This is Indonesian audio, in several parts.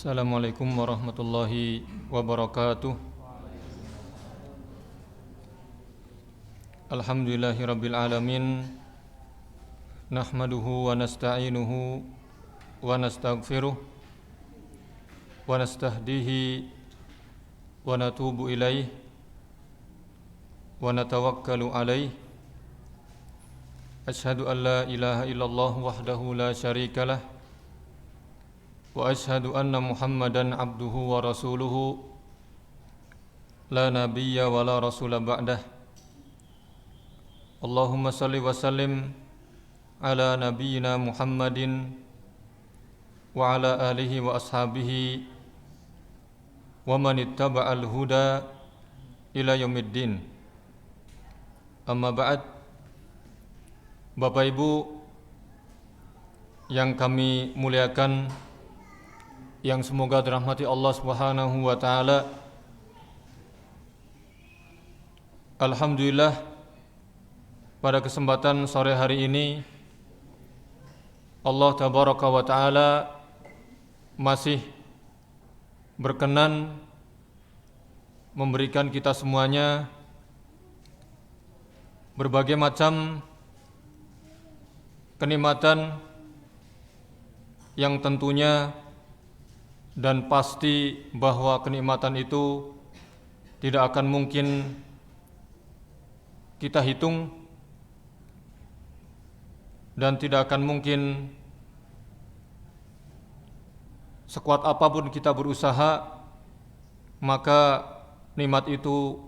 Assalamualaikum warahmatullahi wabarakatuh. Alhamdulillahi rabbil alamin. Nahmaduhu wa nasta'inuhu wa nastaghfiruh wa nastahdihi wa natubu ilaih wa natawakkalu alaih. Ashhadu an la ilaha illallah wahdahu la syarikalah wa ashhadu anna Muhammadan abduhu wa rasuluhu la nabiyya wa la rasula ba'dah. Allahumma salli wa sallim ala nabiyyina Muhammadin wa ala alihi wa ashabihi wa man ittaba'al huda ila yaumiddin. Amma ba'd. Bapak Ibu yang kami muliakan, yang semoga dirahmati Allah Subhanahu wa taala. Alhamdulillah, pada kesempatan sore hari ini Allah tabaraka wa taala masih berkenan memberikan kita semuanya berbagai macam kenikmatan yang tentunya dan pasti bahwa kenikmatan itu tidak akan mungkin kita hitung dan tidak akan mungkin sekuat apapun kita berusaha, maka nikmat itu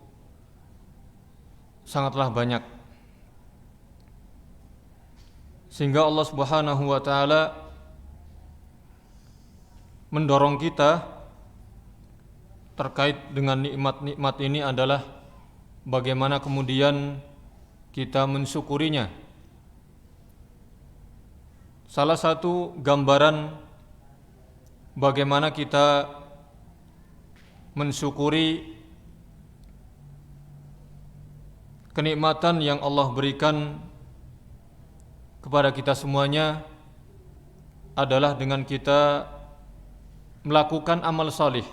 sangatlah banyak. Sehingga Allah Subhanahu wa taala mendorong kita terkait dengan nikmat-nikmat ini adalah bagaimana kemudian kita mensyukurinya. Salah satu gambaran bagaimana kita mensyukuri kenikmatan yang Allah berikan kepada kita semuanya adalah dengan kita melakukan amal salih,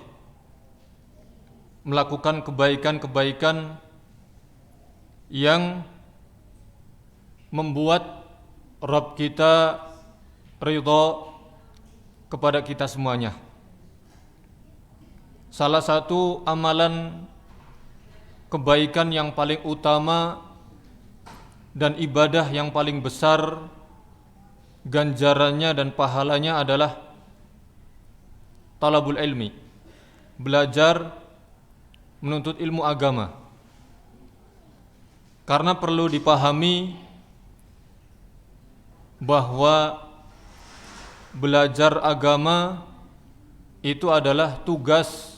melakukan kebaikan-kebaikan yang membuat Rabb kita ridha kepada kita semuanya. Salah satu amalan kebaikan yang paling utama dan ibadah yang paling besar ganjarannya dan pahalanya adalah talabul ilmi, belajar menuntut ilmu agama. Karena perlu dipahami bahwa belajar agama itu adalah tugas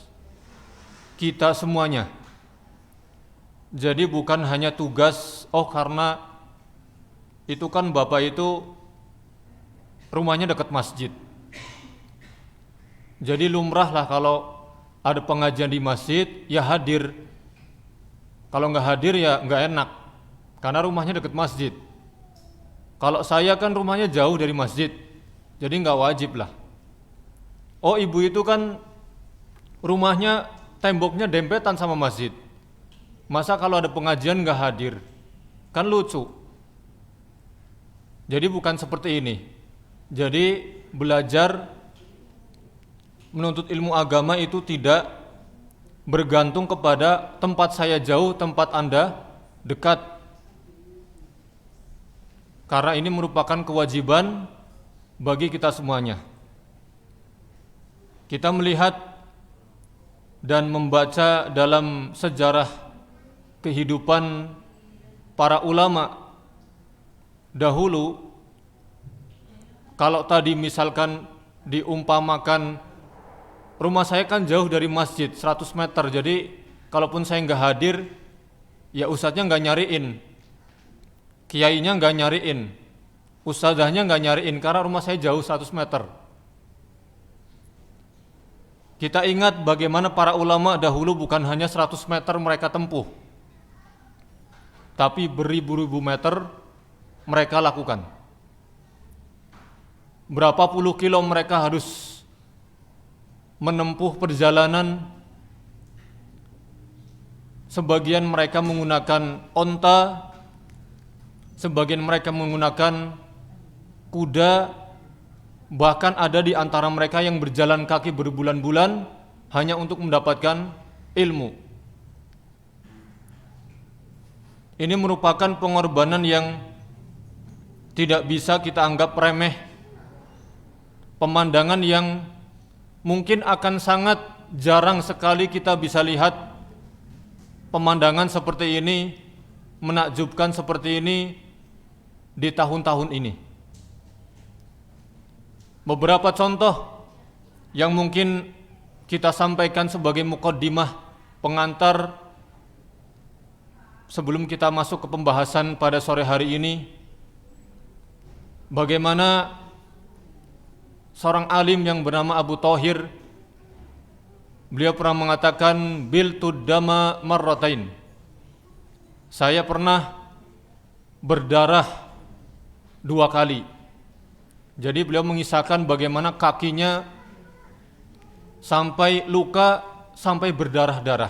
kita semuanya. Jadi bukan hanya tugas, karena itu kan bapak itu rumahnya dekat masjid, jadi lumrah lah kalau ada pengajian di masjid ya hadir. Kalau nggak hadir ya nggak enak, karena rumahnya dekat masjid. Kalau saya kan rumahnya jauh dari masjid, jadi nggak wajib lah. Ibu itu kan rumahnya temboknya dempetan sama masjid, masa kalau ada pengajian nggak hadir? Kan lucu. Jadi bukan seperti ini. Jadi belajar menuntut ilmu agama itu tidak bergantung kepada tempat saya jauh, tempat Anda dekat. Karena ini merupakan kewajiban bagi kita semuanya. Kita melihat dan membaca dalam sejarah kehidupan para ulama dahulu. Kalau tadi misalkan diumpamakan, rumah saya kan jauh dari masjid 100 meter, jadi kalaupun saya nggak hadir, ya ustadznya nggak nyariin, kiainya nggak nyariin, ustadzahnya nggak nyariin, karena rumah saya jauh 100 meter. Kita ingat bagaimana para ulama dahulu bukan hanya 100 meter mereka tempuh, tapi beribu-ribu meter mereka lakukan. Berapa puluh kilo mereka harus menempuh perjalanan. Sebagian mereka menggunakan onta, sebagian mereka menggunakan kuda, bahkan ada di antara mereka yang berjalan kaki berbulan-bulan hanya untuk mendapatkan ilmu. Ini merupakan pengorbanan yang tidak bisa kita anggap remeh, pemandangan yang mungkin akan sangat jarang sekali kita bisa lihat. Pemandangan seperti ini, menakjubkan seperti ini di tahun-tahun ini. Beberapa contoh yang mungkin kita sampaikan sebagai muqaddimah, pengantar sebelum kita masuk ke pembahasan pada sore hari ini. Bagaimana seorang alim yang bernama Abu Thahir, beliau pernah mengatakan biltud dama marratain. Saya pernah berdarah 2 kali. Jadi beliau mengisahkan bagaimana kakinya sampai luka, sampai berdarah-darah.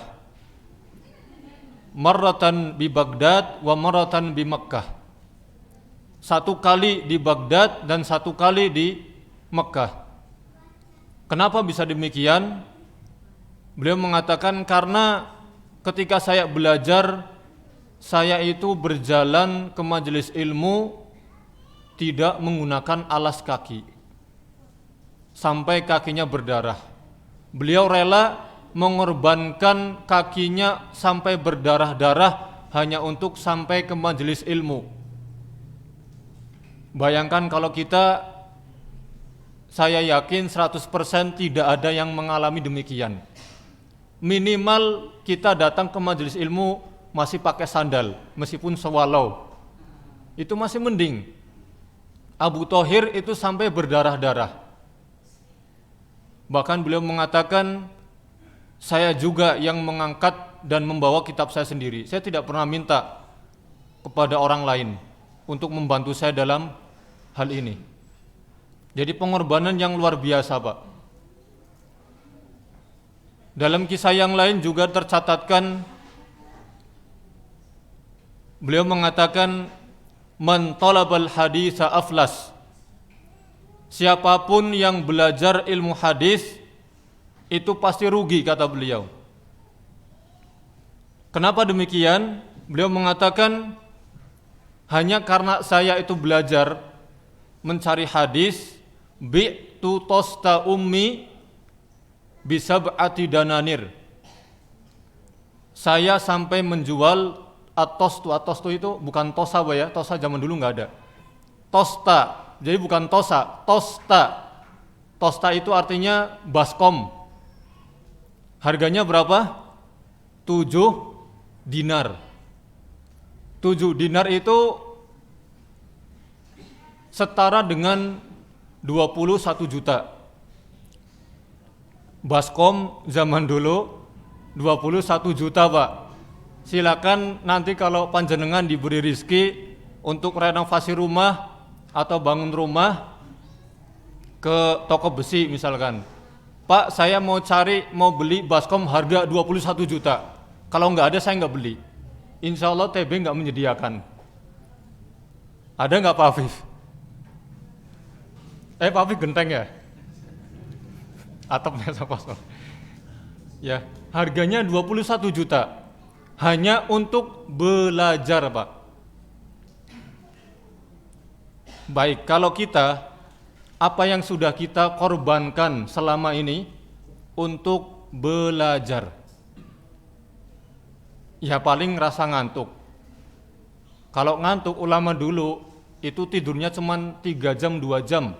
Marratan bi Baghdad wa marratan bi Makkah. 1 kali di Baghdad dan 1 kali di Makkah. Kenapa bisa demikian? Beliau mengatakan karena ketika saya belajar, saya itu berjalan ke majelis ilmu tidak menggunakan alas kaki sampai kakinya berdarah. Beliau rela mengorbankan kakinya sampai berdarah-darah hanya untuk sampai ke majelis ilmu. Bayangkan kalau kita, saya yakin 100% tidak ada yang mengalami demikian. Minimal kita datang ke majelis ilmu masih pakai sandal, meskipun sewalau, itu masih mending. Abu Thahir itu sampai berdarah-darah. Bahkan beliau mengatakan, saya juga yang mengangkat dan membawa kitab saya sendiri. Saya tidak pernah minta kepada orang lain untuk membantu saya dalam hal ini. Jadi pengorbanan yang luar biasa, Pak. Dalam kisah yang lain juga tercatatkan, beliau mengatakan, man talabal haditsa aflas. Siapapun yang belajar ilmu hadis itu pasti rugi, kata beliau. Kenapa demikian? Beliau mengatakan, hanya karena saya itu belajar mencari hadis, bi'tu tosta ummi bisab'ati dananir. Saya sampai menjual at-tostu itu bukan tosa, ya. Tosa zaman dulu nggak ada. Tosta, jadi bukan tosa, tosta. Tosta itu artinya baskom. Harganya berapa? 7 dinar. 7 dinar itu setara dengan 21 juta. Baskom zaman dulu 21 juta, Pak. Silakan nanti kalau panjenengan diberi rizki untuk renovasi rumah atau bangun rumah, ke toko besi misalkan, Pak, saya mau beli baskom harga 21 juta. Kalau nggak ada saya nggak beli. Insya Allah TB nggak menyediakan. Ada nggak Pak Afif? Pak Afif genteng ya? Atapnya sama. Ya, harganya 21 juta. Hanya untuk belajar, Pak. Baik, kalau kita, apa yang sudah kita korbankan selama ini untuk belajar? Ya paling rasa ngantuk. Kalau ngantuk, ulama dulu itu tidurnya cuma 3 jam, 2 jam.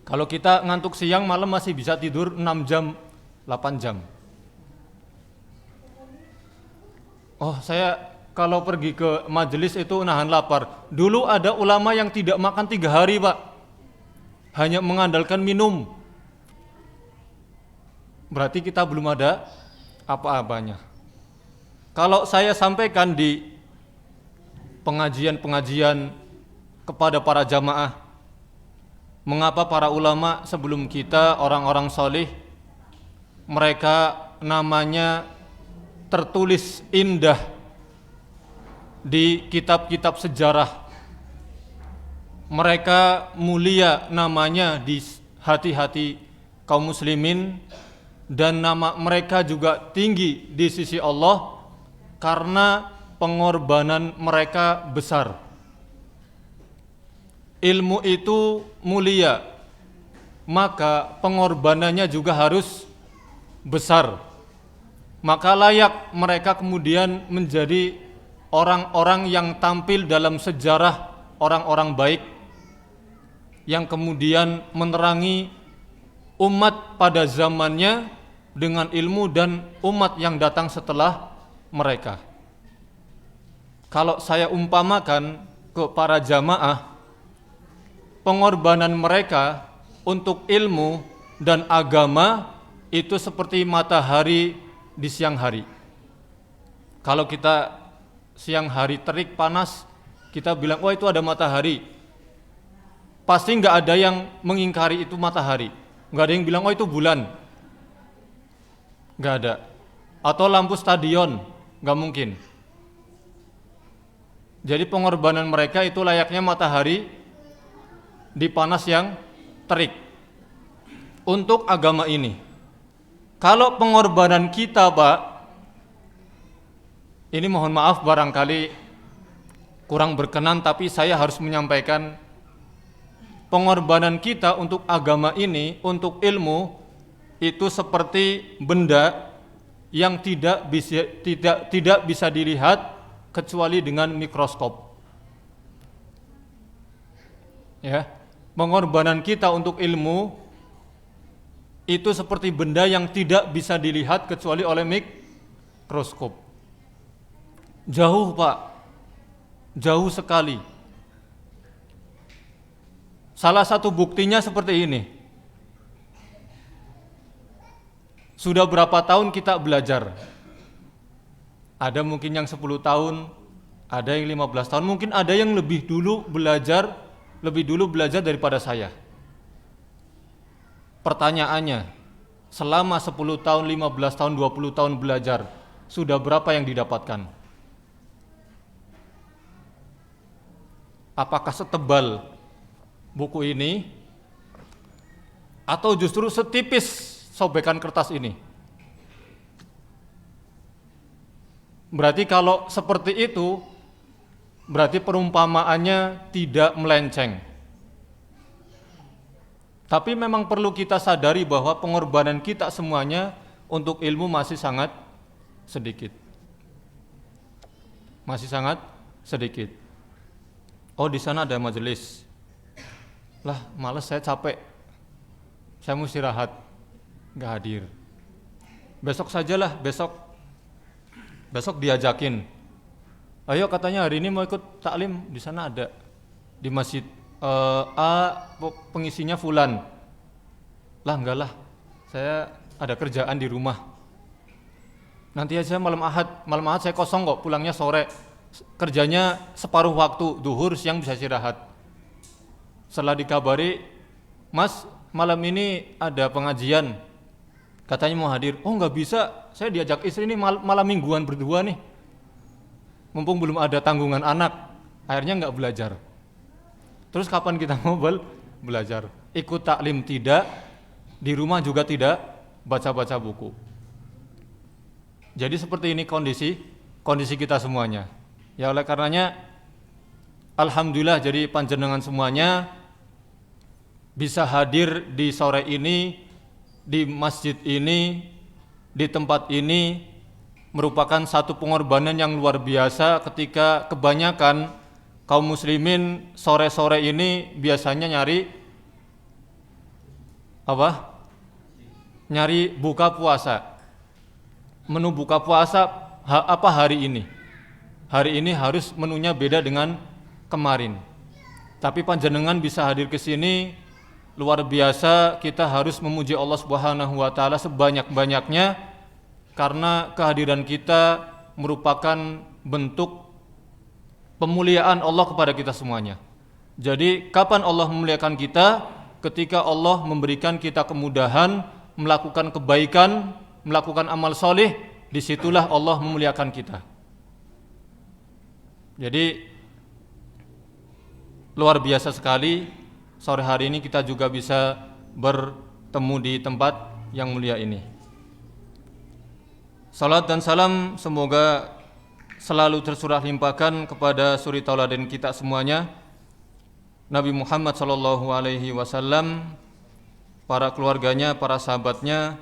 Kalau kita ngantuk siang, malam masih bisa tidur 6 jam, 8 jam. Oh, saya kalau pergi ke majelis itu nahan lapar. Dulu ada ulama yang tidak makan 3 hari, Pak. Hanya mengandalkan minum. Berarti kita belum ada apa-apanya. Kalau saya sampaikan di pengajian-pengajian kepada para jamaah, mengapa para ulama sebelum kita, orang-orang solih, mereka namanya tertulis indah di kitab-kitab sejarah. Mereka mulia namanya di hati-hati kaum muslimin, dan nama mereka juga tinggi di sisi Allah karena pengorbanan mereka besar. Ilmu itu mulia, maka pengorbanannya juga harus besar. Maka layak mereka kemudian menjadi orang-orang yang tampil dalam sejarah orang-orang baik, yang kemudian menerangi umat pada zamannya dengan ilmu dan umat yang datang setelah mereka. Kalau saya umpamakan ke para jamaah, pengorbanan mereka untuk ilmu dan agama itu seperti matahari di siang hari. Kalau kita siang hari terik panas, kita bilang, oh itu ada matahari. Pasti nggak ada yang mengingkari itu matahari. Nggak ada yang bilang, oh itu bulan. Nggak ada. Atau lampu stadion, nggak mungkin. Jadi pengorbanan mereka itu layaknya matahari di panas yang terik untuk agama ini. Kalau pengorbanan kita, Pak, ini mohon maaf barangkali kurang berkenan, tapi saya harus menyampaikan, pengorbanan kita untuk agama ini, untuk ilmu, itu seperti benda yang tidak bisa dilihat kecuali dengan mikroskop. Ya, pengorbanan kita untuk ilmu itu seperti benda yang tidak bisa dilihat kecuali oleh mikroskop. Jauh, Pak, jauh sekali. Salah satu buktinya seperti ini. Sudah berapa tahun kita belajar? Ada mungkin yang 10 tahun, ada yang 15 tahun, mungkin ada yang lebih dulu belajar daripada saya. Pertanyaannya, selama 10 tahun, 15 tahun, 20 tahun belajar, sudah berapa yang didapatkan? Apakah setebal buku ini, atau justru setipis sobekan kertas ini? Berarti kalau seperti itu, berarti perumpamaannya tidak melenceng. Tapi memang perlu kita sadari bahwa pengorbanan kita semuanya untuk ilmu masih sangat sedikit. Masih sangat sedikit. Oh, di sana ada majelis. Lah, malas, saya capek. Saya mau istirahat. Nggak hadir. Besok sajalah, besok diajakin. Ayo, katanya hari ini mau ikut taklim, di sana ada. Di masjid pengisinya fulan. Lah, enggak lah, saya ada kerjaan di rumah. Nanti aja malam ahad saya kosong kok, pulangnya sore. Kerjanya separuh waktu, duhur, siang bisa istirahat. Setelah dikabari, Mas, malam ini ada pengajian, katanya mau hadir. Oh, nggak bisa, saya diajak istri ini malam mingguan berdua nih. Mumpung belum ada tanggungan anak, akhirnya nggak belajar. Terus kapan kita mau belajar? Ikut taklim tidak, di rumah juga tidak baca-baca buku. Jadi seperti ini kondisi kita semuanya. Ya, oleh karenanya alhamdulillah, jadi panjenengan semuanya bisa hadir di sore ini, di masjid ini, di tempat ini, merupakan satu pengorbanan yang luar biasa ketika kebanyakan kaum muslimin sore-sore ini biasanya nyari buka puasa. Menu buka puasa apa hari ini? Hari ini harus menunya beda dengan kemarin. Tapi panjenengan bisa hadir ke sini, luar biasa. Kita harus memuji Allah Subhanahu wa taala sebanyak-banyaknya, karena kehadiran kita merupakan bentuk pemuliaan Allah kepada kita semuanya. Jadi kapan Allah memuliakan kita? ketika Allah memberikan kita kemudahan melakukan kebaikan, melakukan amal soleh, disitulah Allah memuliakan kita. Jadi luar biasa sekali sore hari ini kita juga bisa bertemu di tempat yang mulia ini. Salat dan salam semoga selalu tercurah limpahkan kepada suri tauladan kita semuanya, Nabi Muhammad sallallahu alaihi wasallam, para keluarganya, para sahabatnya,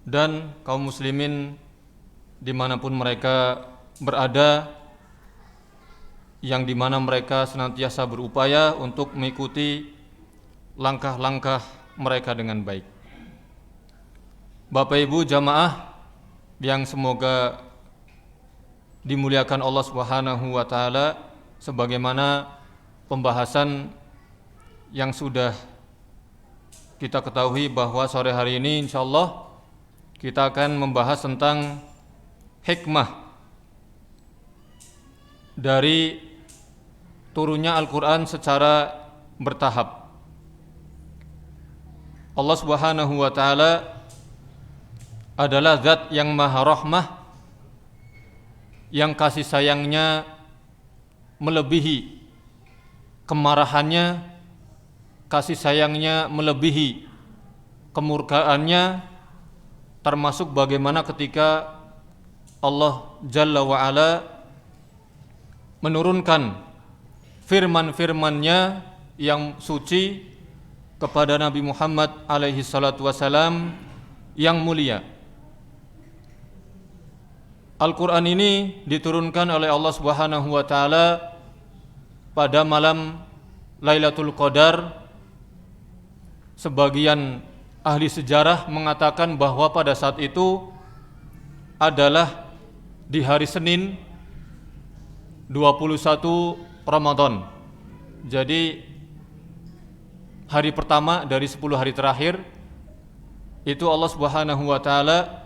dan kaum muslimin dimanapun mereka berada, yang dimana mereka senantiasa berupaya untuk mengikuti langkah-langkah mereka dengan baik. Bapak Ibu jamaah yang semoga dimuliakan Allah Subhanahu wa taala, sebagaimana pembahasan yang sudah kita ketahui bahwa sore hari ini insyaallah kita akan membahas tentang hikmah dari turunnya Al-Quran secara bertahap. Allah Subhanahu wa ta'ala adalah zat yang maha rahmah, yang kasih sayangnya melebihi kemarahannya, kasih sayangnya melebihi kemurkaannya, termasuk bagaimana ketika Allah Jalla wa'ala menurunkan firman-firmannya yang suci kepada Nabi Muhammad alaihi salatu wasalam yang mulia. Al-Quran ini diturunkan oleh Allah Subhanahu wa ta'ala pada malam Lailatul Qadar. Sebagian ahli sejarah mengatakan bahwa pada saat itu adalah di hari Senin 21 Ramadan. Jadi hari pertama dari 10 hari terakhir itu Allah Subhanahu wa ta'ala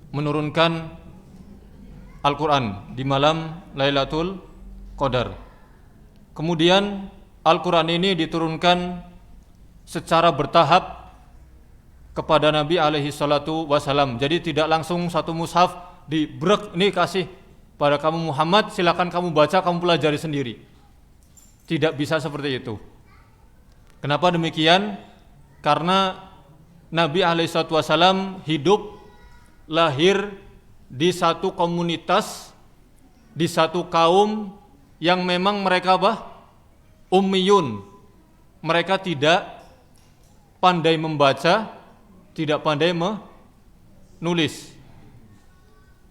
menurunkan Al-Quran di malam Lailatul Qadar. Kemudian Al-Quran ini diturunkan secara bertahap kepada Nabi alaihi salatu wasalam. Jadi tidak langsung satu mushaf dibrek, ini kasih pada kamu Muhammad, silakan kamu baca, kamu pelajari sendiri. Tidak bisa seperti itu. Kenapa demikian? Karena Nabi alaihi salatu wasalam hidup, lahir di satu komunitas, di satu kaum yang memang mereka ummiyun. Mereka tidak pandai membaca, tidak pandai menulis.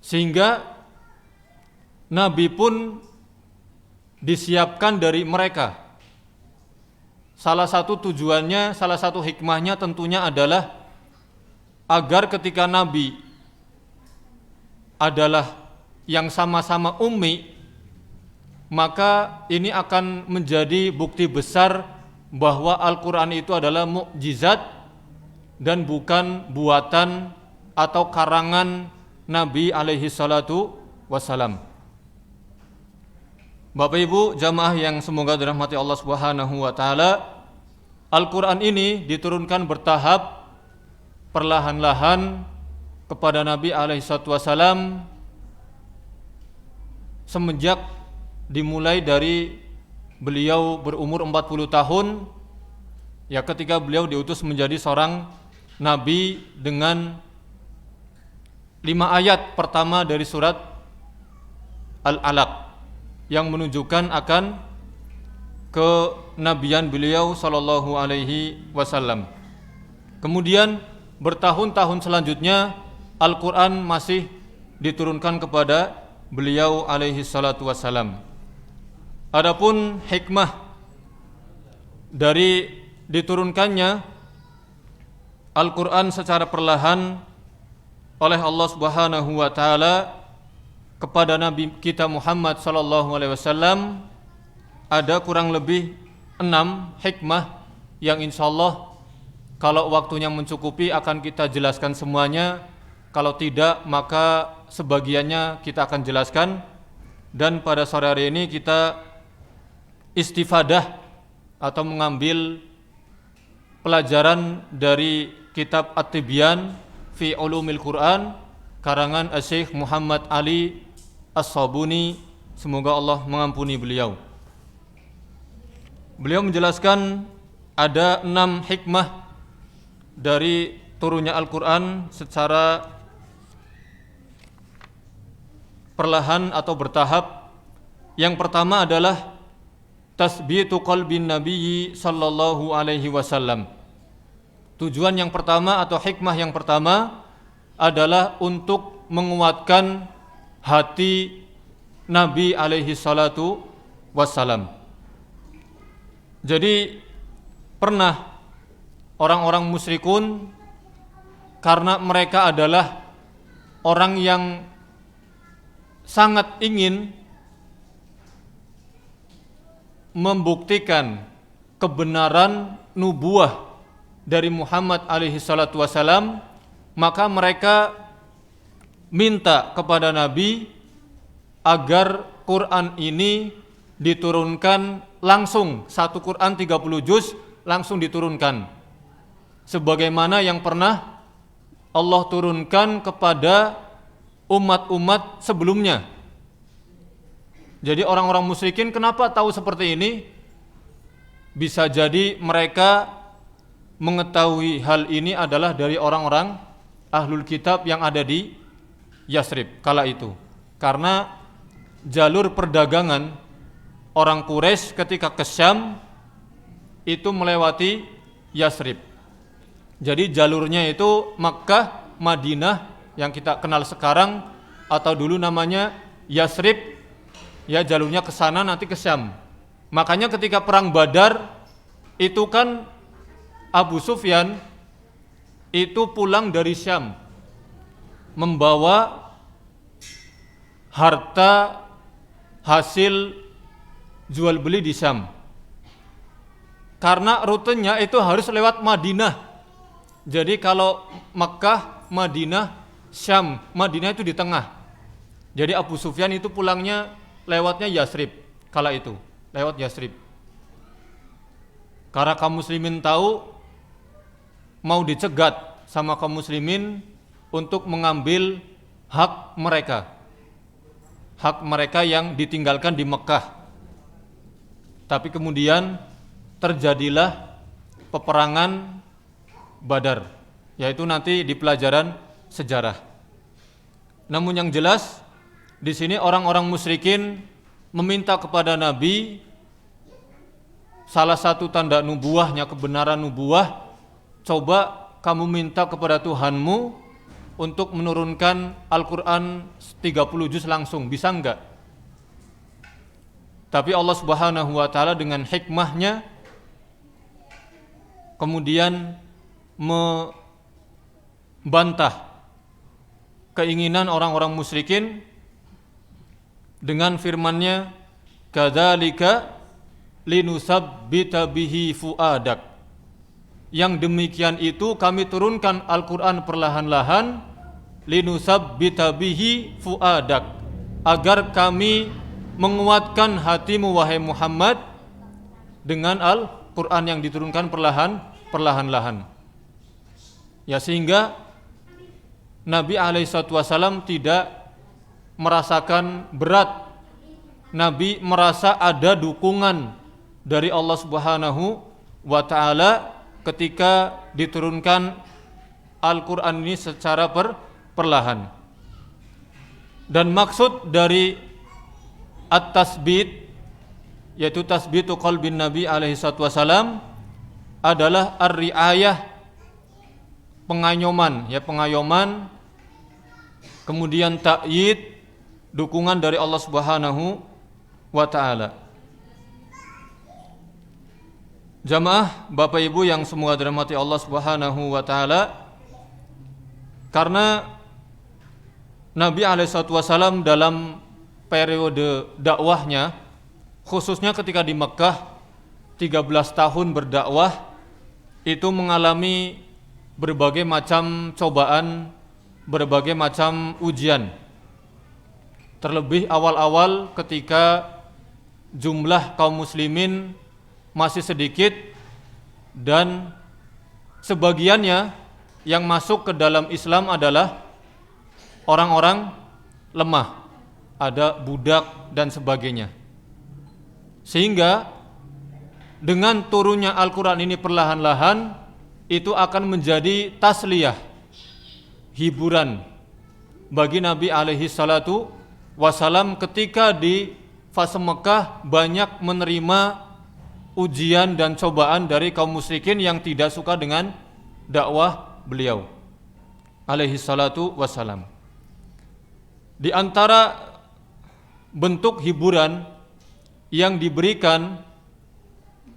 Sehingga Nabi pun disiapkan dari mereka. Salah satu tujuannya, salah satu hikmahnya tentunya adalah agar ketika Nabi adalah yang sama-sama ummi, maka ini akan menjadi bukti besar bahwa Al-Quran itu adalah mukjizat dan bukan buatan atau karangan Nabi alaihi salatu wassalam. Bapak Ibu jamaah yang semoga dirahmati Allah Subhanahu wa taala, Al-Quran ini diturunkan bertahap, perlahan-lahan kepada Nabi alaihi salatu wassalam semenjak dimulai dari beliau berumur 40 tahun, ya ketika beliau diutus menjadi seorang Nabi dengan 5 ayat pertama dari surat Al-Alaq yang menunjukkan akan kenabian beliau sallallahu alaihi wasallam. Kemudian bertahun-tahun selanjutnya Al-Quran masih diturunkan kepada beliau alaihi salatu wasallam. Adapun hikmah dari diturunkannya Al-Quran secara perlahan oleh Allah Subhanahu wa taala kepada Nabi kita Muhammad sallallahu alaihi wasallam ada kurang lebih 6 hikmah yang insyaallah kalau waktunya mencukupi akan kita jelaskan semuanya. Kalau tidak maka sebagiannya kita akan jelaskan, dan pada sore hari ini kita istifadah atau mengambil pelajaran dari kitab At-Tibyan fi Ulumil Quran karangan Syekh Muhammad Ali As-Sabuni, semoga Allah mengampuni beliau. Beliau menjelaskan ada 6 hikmah dari turunnya Al-Quran secara perlahan atau bertahap. Yang pertama adalah tasbitu qalbin nabiyyi sallallahu alaihi wasallam. Tujuan yang pertama atau hikmah yang pertama adalah untuk menguatkan hati Nabi alaihi salatu wassalam. Jadi pernah orang-orang musyrikun, karena mereka adalah orang yang sangat ingin membuktikan kebenaran nubuah dari Muhammad alaihi salatu wasalam, maka mereka minta kepada Nabi agar Quran ini diturunkan langsung, satu Quran 30 juz langsung diturunkan, sebagaimana yang pernah Allah turunkan kepada umat-umat sebelumnya. Jadi orang-orang musyrikin kenapa tahu seperti ini? Bisa jadi mereka mengetahui hal ini adalah dari orang-orang ahlul kitab yang ada di Yasrib kala itu. Karena jalur perdagangan orang Quraisy ketika ke Syam itu melewati Yasrib. Jadi jalurnya itu Makkah, Madinah yang kita kenal sekarang, atau dulu namanya Yasrib. Ya, jalurnya ke sana nanti ke Syam. Makanya ketika perang Badar itu kan Abu Sufyan itu pulang dari Syam membawa harta hasil jual beli di Syam. Karena rutenya itu harus lewat Madinah. Jadi kalau Makkah, Madinah, Syam, Madinah itu di tengah. Jadi Abu Sufyan itu pulangnya lewatnya Yasrib kala itu, lewat Yasrib. Karena kaum muslimin tahu mau dicegat sama kaum muslimin untuk mengambil hak mereka yang ditinggalkan di Mekah. Tapi kemudian terjadilah peperangan Badar, yaitu nanti di pelajaran sejarah. Namun yang jelas di sini orang-orang musyrikin meminta kepada Nabi salah satu tanda nubuahnya, kebenaran nubuah, coba kamu minta kepada Tuhanmu untuk menurunkan Al-Quran 30 juz langsung, bisa enggak? Tapi Allah Subhanahu wa ta'ala dengan hikmahnya kemudian membantah keinginan orang-orang musyrikin dengan firman-Nya, kadzalika linusabbita bihi fuadak. Yang demikian itu kami turunkan Al-Quran perlahan-lahan, linusabbita bihi fuadak, agar kami menguatkan hatimu wahai Muhammad dengan Al-Quran yang diturunkan perlahan-lahan. Ya, sehingga Nabi SAW tidak merasakan berat. Nabi merasa ada dukungan dari Allah Subhanahu wa ta'ala ketika diturunkan Al-Quran ini secara perlahan. Dan maksud dari at-tasbit, yaitu tasbitu qalbin Nabi SAW, adalah ar-riayah, pengayoman, kemudian ta'yid, dukungan dari Allah Subhanahu wa ta'ala. Jamaah Bapak Ibu yang semoga dirahmati Allah Subhanahu wa ta'ala, karena Nabi SAW dalam periode dakwahnya, khususnya ketika di Mekah 13 tahun berdakwah, itu mengalami berbagai macam cobaan, berbagai macam ujian. Terlebih awal-awal ketika jumlah kaum muslimin masih sedikit dan sebagiannya yang masuk ke dalam Islam adalah orang-orang lemah, ada budak dan sebagainya. Sehingga dengan turunnya Al-Quran ini perlahan-lahan itu akan menjadi tasliyah, hiburan bagi Nabi alaihi salatu wasalam ketika di fase Mekah banyak menerima ujian dan cobaan dari kaum musyrikin yang tidak suka dengan dakwah beliau alaihi salatu wasalam. Di antara bentuk hiburan yang diberikan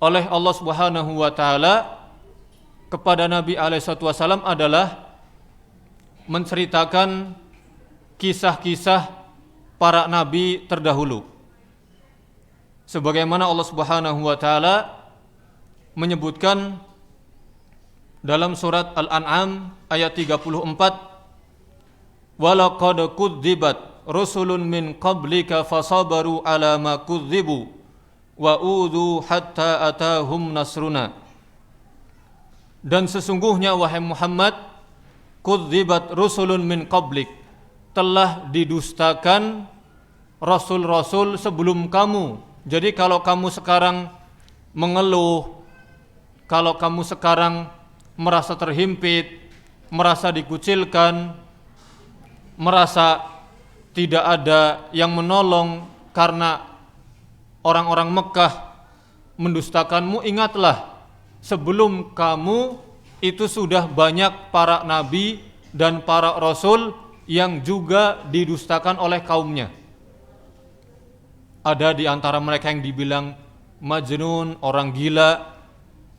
oleh Allah Subhanahu wa taala kepada Nabi alaihi salatu wasalam adalah menceritakan kisah-kisah para nabi terdahulu. Sebagaimana Allah Subhanahu wa taala menyebutkan dalam surat Al-An'am ayat 34, walaqad kudzibat rusulun min qablika fasabaru ala ma kudzibu wa udhu hatta atahum nasruna. Dan sesungguhnya wahai Muhammad, kudzibat rusulun min qablik, telah didustakan rasul-rasul sebelum kamu. Jadi kalau kamu sekarang mengeluh, kalau kamu sekarang merasa terhimpit, merasa dikucilkan, merasa tidak ada yang menolong karena orang-orang Mekah mendustakanmu, ingatlah sebelum kamu itu sudah banyak para nabi dan para rasul yang juga didustakan oleh kaumnya. Ada di antara mereka yang dibilang majnun, orang gila,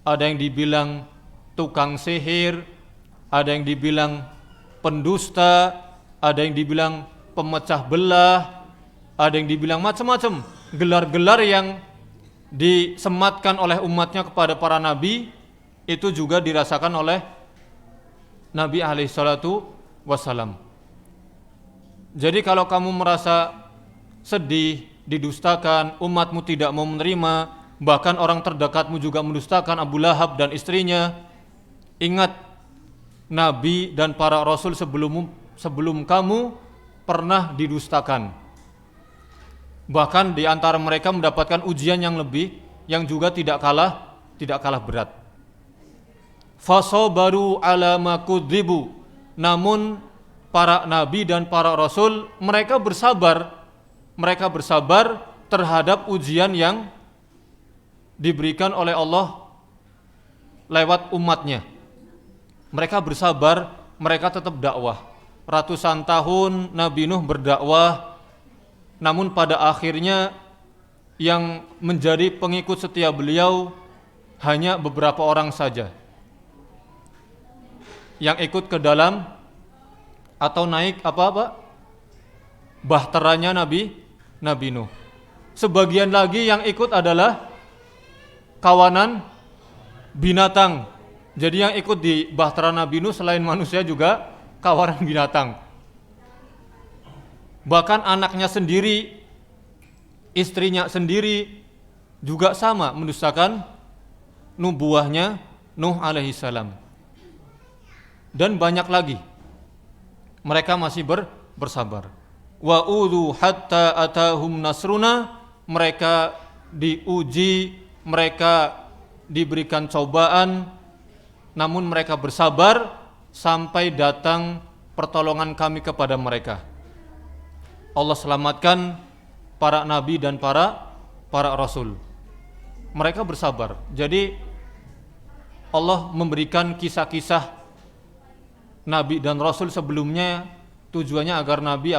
ada yang dibilang tukang sihir, ada yang dibilang pendusta, ada yang dibilang pemecah belah, ada yang dibilang macam-macam gelar-gelar yang disematkan oleh umatnya kepada para nabi, itu juga dirasakan oleh Nabi alaihi salatu wassalam. Jadi kalau kamu merasa sedih, didustakan, umatmu tidak mau menerima, bahkan orang terdekatmu juga mendustakan, Abu Lahab dan istrinya, ingat nabi dan para rasul sebelum kamu pernah didustakan. Bahkan di antara mereka mendapatkan ujian yang juga tidak kalah berat. Fasabaru ala ma kudzibu, namun para nabi dan para rasul mereka bersabar terhadap ujian yang diberikan oleh Allah lewat umatnya. Mereka bersabar, mereka tetap dakwah. Ratusan tahun Nabi Nuh berdakwah, namun pada akhirnya yang menjadi pengikut setia beliau hanya beberapa orang saja yang ikut ke dalam atau naik bahteranya Nabi Nuh. Sebagian lagi yang ikut adalah kawanan binatang. Jadi yang ikut di bahtera Nabi Nuh selain manusia juga kawanan binatang. Bahkan anaknya sendiri, istrinya sendiri juga sama mendustakan nubuahnya Nuh alaihi salam. Dan banyak lagi. Mereka masih bersabar. Wa udhu hatta atahum nasruna, mereka diuji, mereka diberikan cobaan, namun mereka bersabar sampai datang pertolongan kami kepada mereka. Allah selamatkan para nabi dan para rasul. Mereka bersabar. Jadi Allah memberikan kisah-kisah nabi dan rasul sebelumnya tujuannya agar nabi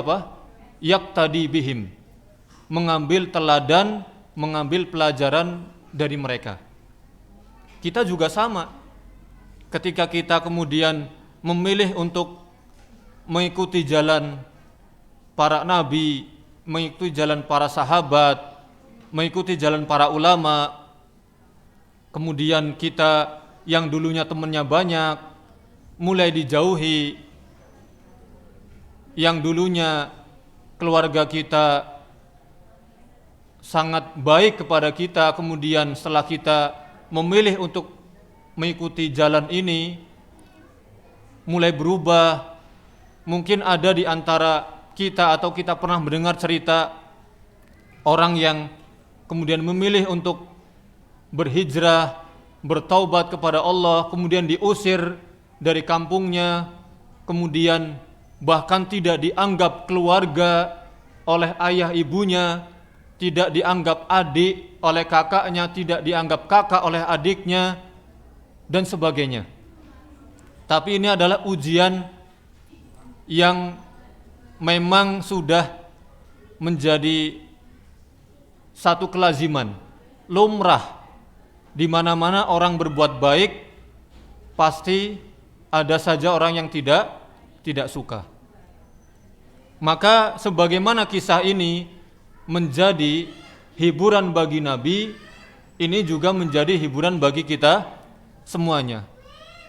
yaqtadi bihim, mengambil teladan, mengambil pelajaran dari mereka. Kita juga sama. Ketika kita kemudian memilih untuk mengikuti jalan para nabi, mengikuti jalan para sahabat, mengikuti jalan para ulama, kemudian kita yang dulunya temannya banyak mulai dijauhi, yang dulunya keluarga kita sangat baik kepada kita, kemudian setelah kita memilih untuk mengikuti jalan ini mulai berubah. Mungkin ada di antara kita atau kita pernah mendengar cerita orang yang kemudian memilih untuk berhijrah, bertaubat kepada Allah, kemudian diusir dari kampungnya, kemudian bahkan tidak dianggap keluarga oleh ayah ibunya, tidak dianggap adik oleh kakaknya, tidak dianggap kakak oleh adiknya, dan sebagainya. Tapi ini adalah ujian yang memang sudah menjadi satu kelaziman, lumrah. Di mana-mana orang berbuat baik, pasti ada saja orang yang tidak suka. Maka sebagaimana kisah ini menjadi hiburan bagi Nabi, ini juga menjadi hiburan bagi kita semuanya.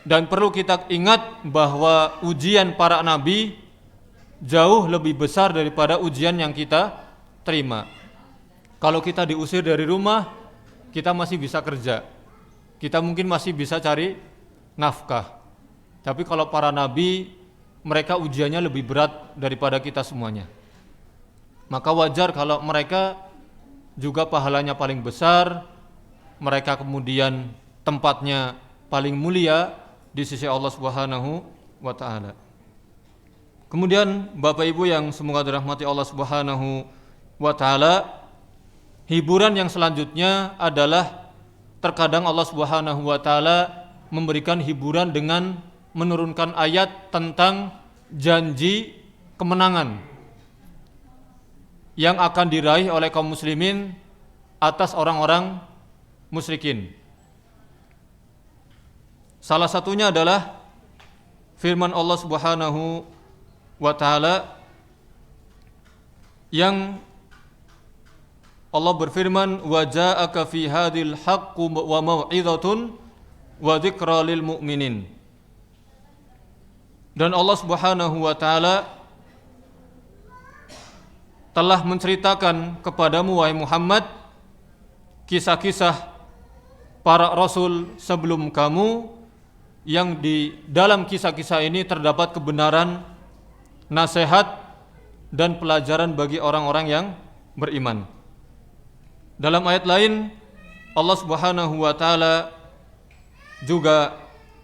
Dan perlu kita ingat bahwa ujian para nabi jauh lebih besar daripada ujian yang kita terima. Kalau kita diusir dari rumah, kita masih bisa kerja, kita mungkin masih bisa cari nafkah. Tapi kalau para nabi, mereka ujiannya lebih berat daripada kita semuanya. Maka wajar kalau mereka juga pahalanya paling besar, mereka kemudian tempatnya paling mulia di sisi Allah Subhanahu wa ta'ala. Kemudian Bapak Ibu yang semoga dirahmati Allah Subhanahu wa ta'ala, hiburan yang selanjutnya adalah terkadang Allah Subhanahu wa ta'ala memberikan hiburan dengan menurunkan ayat tentang janji kemenangan yang akan diraih oleh kaum muslimin atas orang-orang musyrikin. Salah satunya adalah firman Allah Subhanahu wa ta'ala yang Allah berfirman, wa ja'aka fi hadhil haqqu wa mau'izatun wa dzikra lil mu'minin. Dan Allah Subhanahu wa ta'ala telah menceritakan kepadamu wahai Muhammad kisah-kisah para rasul sebelum kamu, yang di dalam kisah-kisah ini terdapat kebenaran, nasihat dan pelajaran bagi orang-orang yang beriman. Dalam ayat lain Allah Subhanahu wa ta'ala juga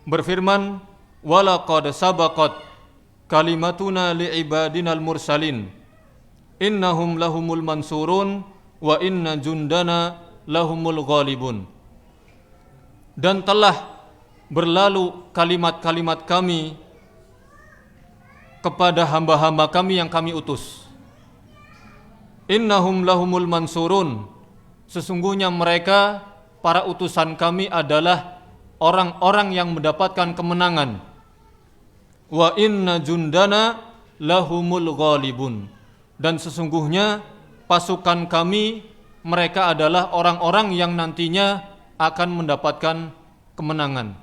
berfirman, walaqad sabaqat kalimatuna li'ibadinal mursalin innahum lahumul mansurun wa inna jundana lahumul ghalibun. Dan telah berlalu kalimat-kalimat kami kepada hamba-hamba kami yang kami utus. Innahum lahumul mansurun, sesungguhnya mereka para utusan kami adalah orang-orang yang mendapatkan kemenangan. Wa inna jundana lahumul ghalibun, dan sesungguhnya pasukan kami mereka adalah orang-orang yang nantinya akan mendapatkan kemenangan.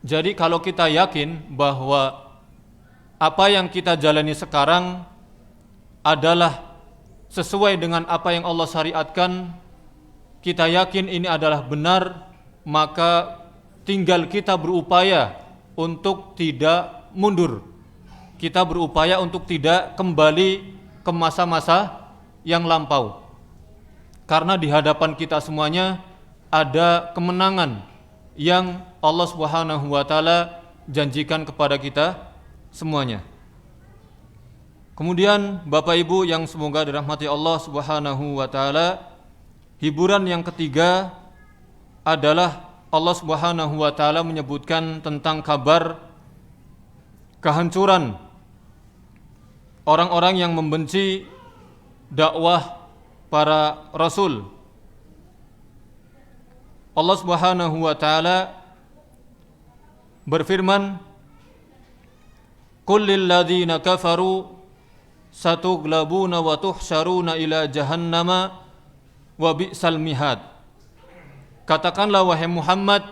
Jadi kalau kita yakin bahwa apa yang kita jalani sekarang adalah sesuai dengan apa yang Allah syariatkan, kita yakin ini adalah benar, maka tinggal kita berupaya untuk tidak mundur. Kita berupaya untuk tidak kembali ke masa-masa yang lampau. Karena di hadapan kita semuanya ada kemenangan yang Allah Subhanahu wa ta'ala janjikan kepada kita semuanya. Kemudian Bapak Ibu yang semoga dirahmati Allah Subhanahu wa ta'ala, hiburan yang ketiga adalah Allah Subhanahu wa ta'ala menyebutkan tentang kabar kehancuran orang-orang yang membenci dakwah para rasul. Allah Subhanahu wa ta'ala berfirman, qul lil ladzina kafaru satughlabuna wa tuhsyaruna ila jahannama wa bi'sal mihad. Katakanlah wahai Muhammad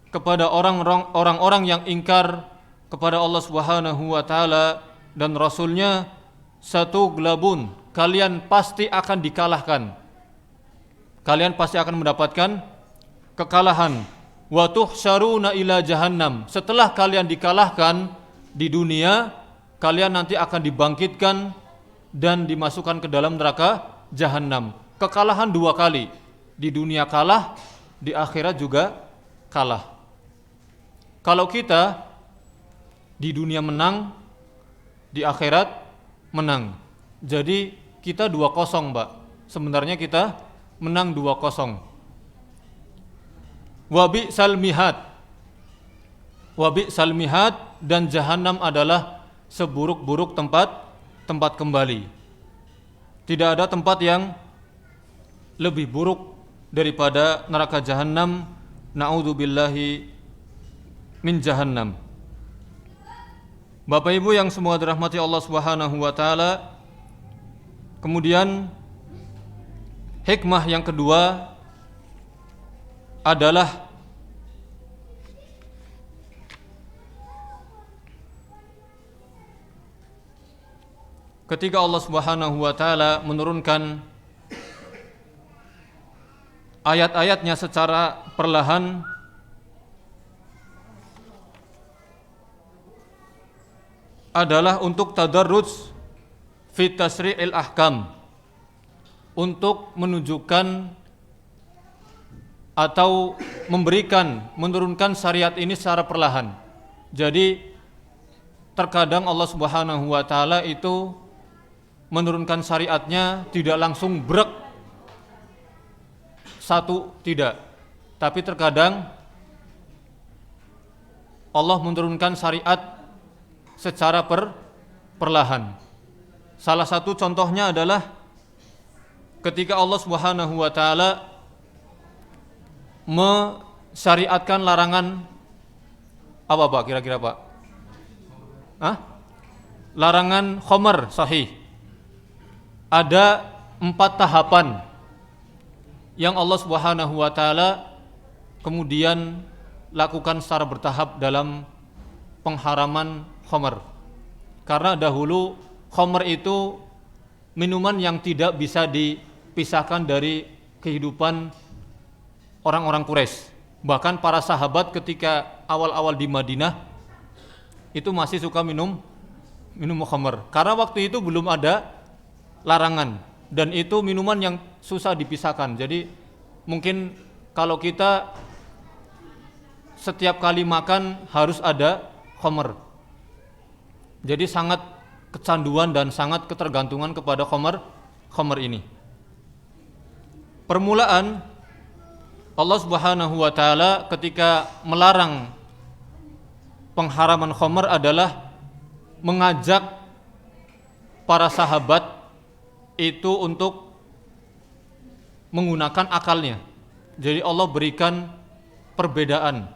kepada orang-orang yang ingkar kepada Allah Subhanahu wa ta'ala dan rasulnya, satughlabun, kalian pasti akan dikalahkan, kalian pasti akan mendapatkan kekalahan. wa tuhsyaruna ila jahannam. Setelah kalian dikalahkan di dunia, kalian nanti akan dibangkitkan dan dimasukkan ke dalam neraka Jahannam. Kekalahan 2 kali. Di dunia kalah, di akhirat juga kalah. Kalau kita di dunia menang, di akhirat menang. Jadi kita 2-0, Mbak. Sebenarnya kita menang 2-0. Wabi'sal mihad. Wabi'sal mihad, dan Jahannam adalah seburuk-buruk tempat kembali. Tidak ada tempat yang lebih buruk daripada neraka Jahannam. Na'udzubillahi min Jahannam. Bapak Ibu yang semua dirahmati Allah Subhanahu wa taala, kemudian hikmah yang kedua adalah ketika Allah Subhanahu wa taala menurunkan ayat-ayatnya secara perlahan, adalah untuk tadarruj fi tasri'il ahkam, untuk menunjukkan atau menurunkan syariat ini secara perlahan. Jadi terkadang Allah Subhanahu wa taala itu menurunkan syariatnya tidak langsung brek satu, tidak. Tapi terkadang Allah menurunkan syariat secara perlahan. Salah satu contohnya adalah ketika Allah Subhanahu wa taala mensyariatkan larangan apa Pak kira-kira Pak? Larangan khamar sahih. Ada 4 tahapan yang Allah Subhanahu wa taala kemudian lakukan secara bertahap dalam pengharaman khamar. Karena dahulu khamar itu minuman yang tidak bisa dipisahkan dari kehidupan orang-orang Quraisy. Bahkan para sahabat ketika awal-awal di Madinah itu masih suka minum khamar. Karena waktu itu belum ada larangan, dan itu minuman yang susah dipisahkan. Jadi mungkin kalau kita setiap kali makan harus ada khamar. Jadi sangat kecanduan dan sangat ketergantungan kepada khamar ini. Permulaan Allah Subhanahu wa taala ketika melarang pengharaman khamar adalah mengajak para sahabat itu untuk menggunakan akalnya. Jadi Allah berikan perbedaan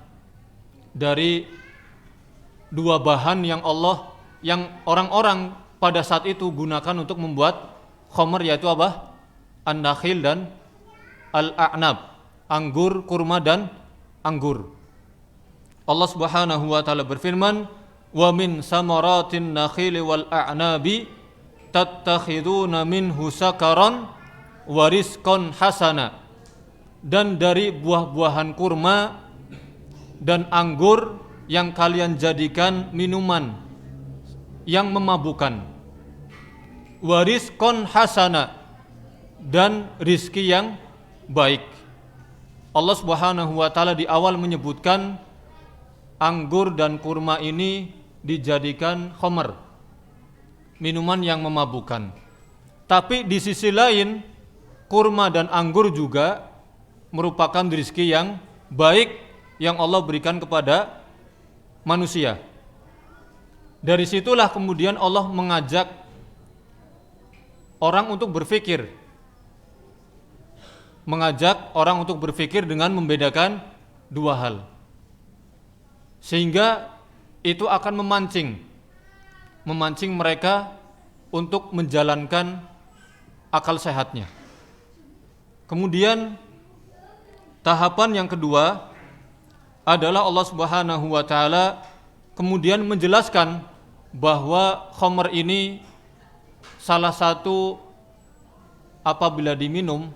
dari 2 bahan yang orang-orang pada saat itu gunakan untuk membuat khamar, yaitu apa? An-nakhil dan al-a'nab, anggur, kurma dan anggur. Allah Subhanahu wa taala berfirman, "Wa min samaratin nakhili wal a'nabi tattakhiduna minhu sakaran wa rizqan hasana." Dan dari buah-buahan kurma dan anggur yang kalian jadikan minuman yang memabukkan. Wa rizqan hasana, dan rizki yang baik. Allah Subhanahu wa taala di awal menyebutkan anggur dan kurma ini dijadikan khamar, minuman yang memabukkan. Tapi di sisi lain, kurma dan anggur juga merupakan rezeki yang baik yang Allah berikan kepada manusia. Dari situlah kemudian Allah mengajak orang untuk berpikir. Mengajak orang untuk berpikir dengan membedakan 2 hal. Sehingga itu akan memancing mereka untuk menjalankan akal sehatnya. Kemudian tahapan yang kedua adalah Allah Subhanahu wa taala kemudian menjelaskan bahwa khamar ini salah satu apabila diminum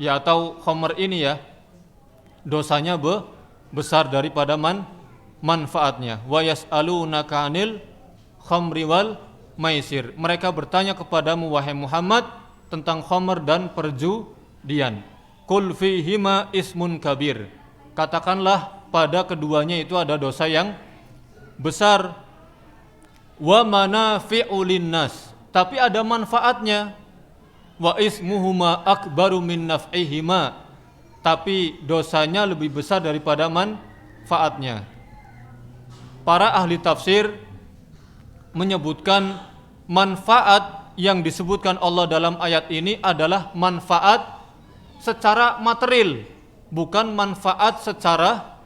ya, atau khamar ini ya, dosanya besar daripada manfaatnya. Wa yas'alunaka 'anil khamri wal maisir. Mereka bertanya kepadamu wahai Muhammad tentang khamr dan perjudian. Qul fihima ismun kabir. Katakanlah pada keduanya itu ada dosa yang besar. Wa manafi'u linnas. Tapi ada manfaatnya. Wa ismuhuma akbaru min naf'ihima. Tapi dosanya lebih besar daripada manfaatnya. Para ahli tafsir menyebutkan manfaat yang disebutkan Allah dalam ayat ini adalah manfaat secara material, bukan manfaat secara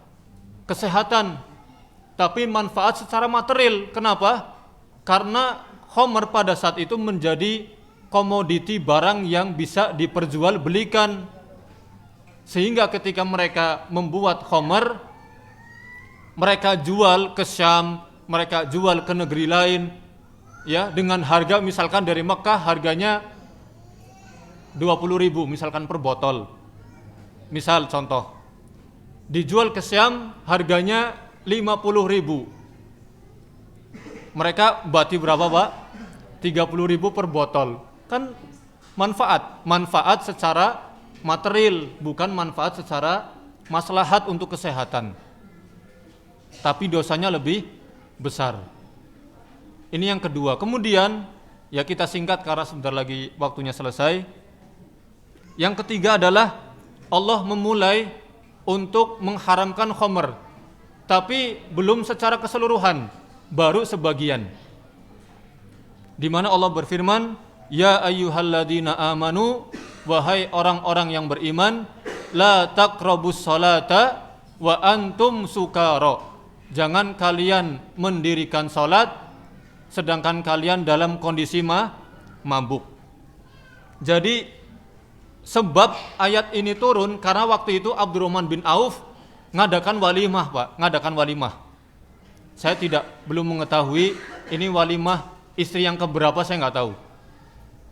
kesehatan, tapi manfaat secara material. Kenapa? Karena khamr pada saat itu menjadi komoditi barang yang bisa diperjualbelikan, sehingga ketika mereka membuat khamr, mereka jual ke Syam, mereka jual ke negeri lain, ya, dengan harga misalkan dari Mekah harganya 20.000 misalkan per botol. Misal contoh, dijual ke Syam harganya 50.000. Mereka bati berapa, Pak? 30.000 per botol. Kan manfaat secara material, bukan manfaat secara maslahat untuk kesehatan. Tapi dosanya lebih besar. Ini yang kedua. Kemudian ya kita singkat karena sebentar lagi waktunya selesai. Yang ketiga adalah Allah memulai untuk mengharamkan khamr, tapi belum secara keseluruhan, baru sebagian. Di mana Allah berfirman, ya ayyuhalladzina amanu, wahai orang-orang yang beriman, la taqrabus salata wa antum sukara. Jangan kalian mendirikan salat sedangkan kalian dalam kondisi mabuk. Jadi sebab ayat ini turun karena waktu itu Abdurrahman bin Auf ngadakan walimah, Pak, ngadakan walimah. Saya belum mengetahui ini walimah istri yang keberapa, saya nggak tahu.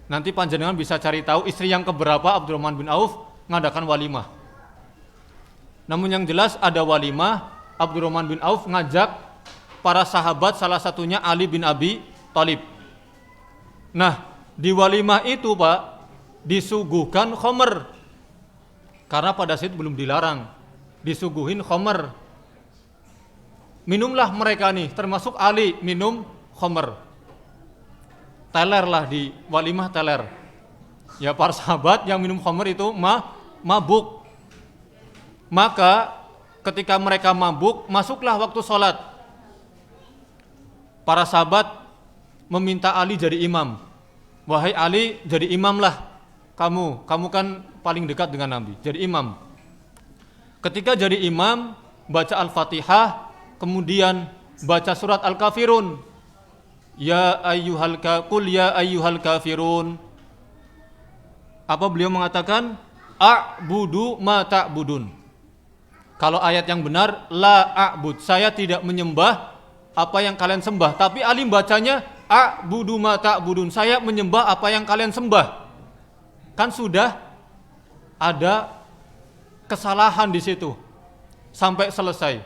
Nanti panjenengan bisa cari tahu istri yang keberapa Abdurrahman bin Auf ngadakan walimah. Namun yang jelas ada walimah, Abdurrahman bin Auf ngajak para sahabat, salah satunya Ali bin Abi Thalib. Nah, di walimah itu, Pak, disuguhkan khamr. Karena pada saat belum dilarang, disuguhin khamr. Minumlah mereka nih, termasuk Ali minum khamr. Teler lah di walimah, teler. Ya, para sahabat yang minum khamr itu mabuk. Maka ketika mereka mabuk, masuklah waktu sholat. Para sahabat meminta Ali jadi imam. Wahai Ali, jadi imamlah kamu kan paling dekat dengan Nabi, jadi imam. Ketika jadi imam, baca Al-Fatihah, kemudian baca surat Al-Kafirun. Ya ayyuhal kafirun. Apa beliau mengatakan? A'budu ma ta'budun. Kalau ayat yang benar, la a'bud, saya tidak menyembah apa yang kalian sembah. Tapi Ali bacanya a'budu ma ta'budun, saya menyembah apa yang kalian sembah. Kan sudah ada kesalahan di situ sampai selesai.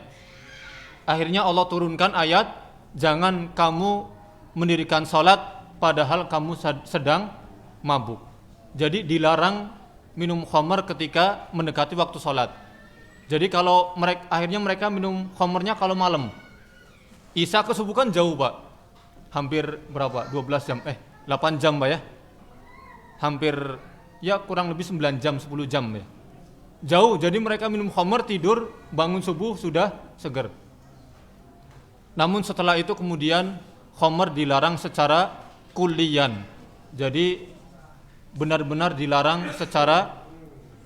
Akhirnya Allah turunkan ayat, jangan kamu mendirikan sholat padahal kamu sedang mabuk. Jadi dilarang minum khamr ketika mendekati waktu sholat. Jadi kalau akhirnya mereka minum khamrnya kalau malam. Isya ke subuh kan jauh, Pak. Hampir berapa? 12 jam. 8 jam, Pak ya. Hampir ya kurang lebih 9 jam, 10 jam ya. Jauh, jadi mereka minum khamr, tidur, bangun subuh sudah seger. Namun setelah itu kemudian khamr dilarang secara kulliyan. Jadi benar-benar dilarang secara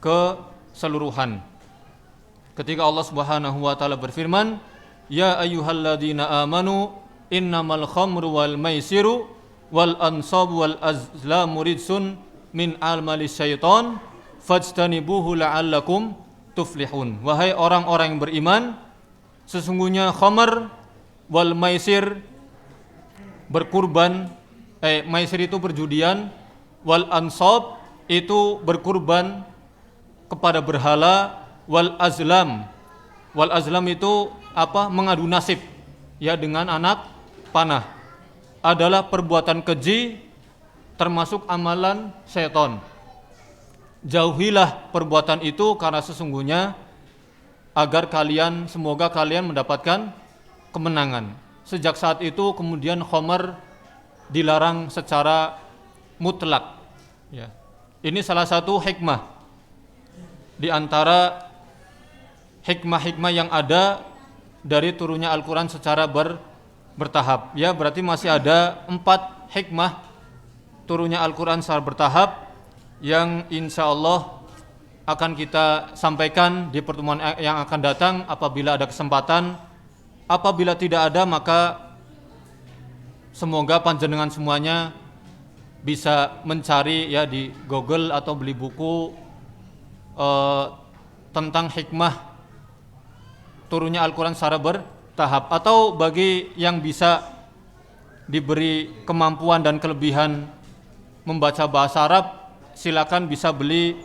keseluruhan. Ketika Allah Subhanahu wa taala berfirman, ya ayyuhalladzina amanu innamal khamru wal maisiru wal ansabu wal azlamu ridsun min amalis syaitan fajtanibuhu la'allakum tuflihun. Wahai orang-orang yang beriman, sesungguhnya khamr wal maisir berkurban, maisir itu perjudian, wal ansab itu berkurban kepada berhala, wal azlam Wal azlam itu apa? Mengadu nasib ya dengan anak panah. Adalah perbuatan keji, termasuk amalan seton. Jauhilah perbuatan itu karena sesungguhnya agar semoga kalian mendapatkan kemenangan. Sejak saat itu kemudian khamar dilarang secara mutlak. Ya. Ini salah satu hikmah di antara hikmah-hikmah yang ada dari turunnya Al-Quran secara bertahap. Ya, berarti masih ada 4 hikmah turunnya Al-Quran secara bertahap yang insya Allah akan kita sampaikan di pertemuan yang akan datang apabila ada kesempatan. Apabila tidak ada, maka semoga panjenengan semuanya bisa mencari ya di Google atau beli buku tentang hikmah turunnya Al-Quran secara bertahap. Atau bagi yang bisa diberi kemampuan dan kelebihan membaca bahasa Arab, silakan bisa beli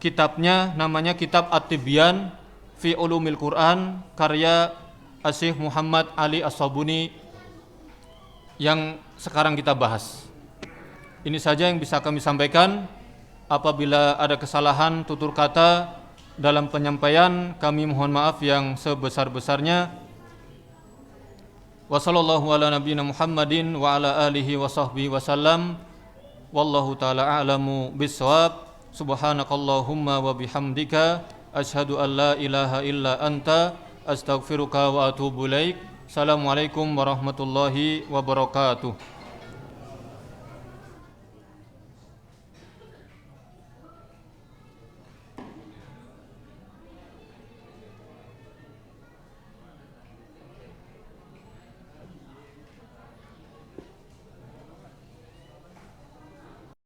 kitabnya, namanya kitab At-Tibyan fi Ulumil Quran karya Syekh Muhammad Ali As-Sabuni yang sekarang kita bahas. Ini saja yang bisa kami sampaikan. Apabila ada kesalahan tutur kata dalam penyampaian, kami mohon maaf yang sebesar-besarnya. Wa sallallahu ala nabiyina Muhammadin wa ala alihi wa sahbihi wasallam. Wallahu ta'ala a'lamu bissawab. Subhanakallahumma wa bihamdika asyhadu an la ilaha illa anta astaghfiruka wa atubu ilaik. Assalamualaikum warahmatullahi wabarakatuh.